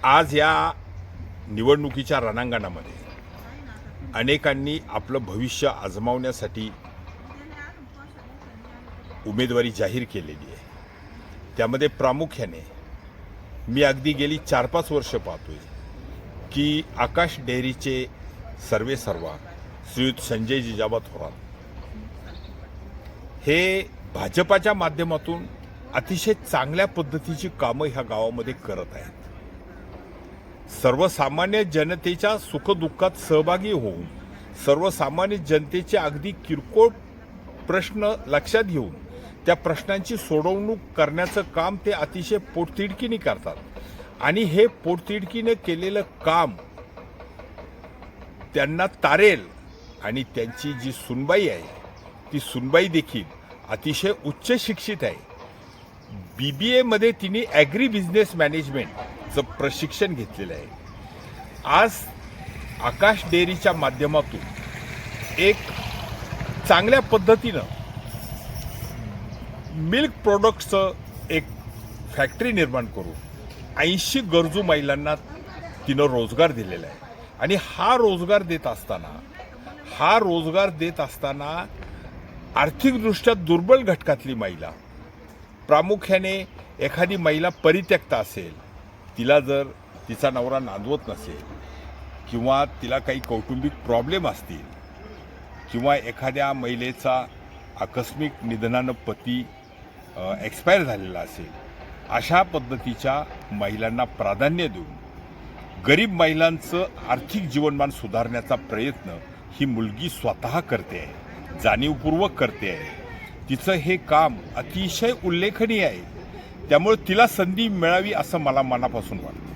आज या निवडणुकीच्या रणांगणामध्ये अनेकांनी आपलं भविष्य आजमावण्यासाठी उमेदवारी जाहीर केलेली आहे। त्यामध्ये प्रामुख्याने मी अगदी गेली 4-5 वर्ष पाहतोय की आकाश डेअरीचे सर्वेसर्वा श्रीयुत संजय जिजाबा थोरात हे भाजपाच्या माध्यमातून अतिशय चांगल्या पद्धतीची कामं ह्या गावामध्ये करत आहेत। सर्वसामान्य जनतेच्या सुखदुःखात सहभागी होऊन सर्वसामान्य जनतेचे अगदी किरकोळ प्रश्न लक्षात घेऊन त्या प्रश्नांची सोडवणूक करण्याचं काम ते अतिशय पोटतिडकीने करतात आणि हे पोटतिडकीने केलेलं काम त्यांना तारेल आणि त्यांची जी सुनबाई आहे ती सुनबाई देखील अतिशय उच्च शिक्षित आहे। BBA मध्ये तिने ॲग्री बिझनेस मॅनेजमेंटचं प्रशिक्षण घेतलेलं आहे। आज आकाश डेअरीच्या माध्यमातून एक चांगल्या पद्धतीनं मिल्क प्रोडक्ट्सचं एक फॅक्टरी निर्माण करून 80 गरजू महिलांना तिनं रोजगार दिलेला आहे आणि हा रोजगार देत असताना आर्थिकदृष्ट्या दुर्बल घटकातली महिला, प्रामुख्याने एखादी महिला परित्यक्त असेल, तिला जर तिचा नवरा नांदवत नसेल किंवा तिला काही कौटुंबिक प्रॉब्लेम असतील किंवा एखाद्या महिलेचा आकस्मिक निधनानं पती एक्सपायर झालेला असेल, अशा पद्धतीच्या महिलांना प्राधान्य देऊन गरीब महिलांचं आर्थिक जीवनमान सुधारण्याचा प्रयत्न ही मुलगी स्वतः करते आहे, जाणीवपूर्वक करते आहे। तिचं हे काम अतिशय उल्लेखनीय आहे, त्यामुळे तिला संधी मिळावी असं मला मनापासून वाटतं।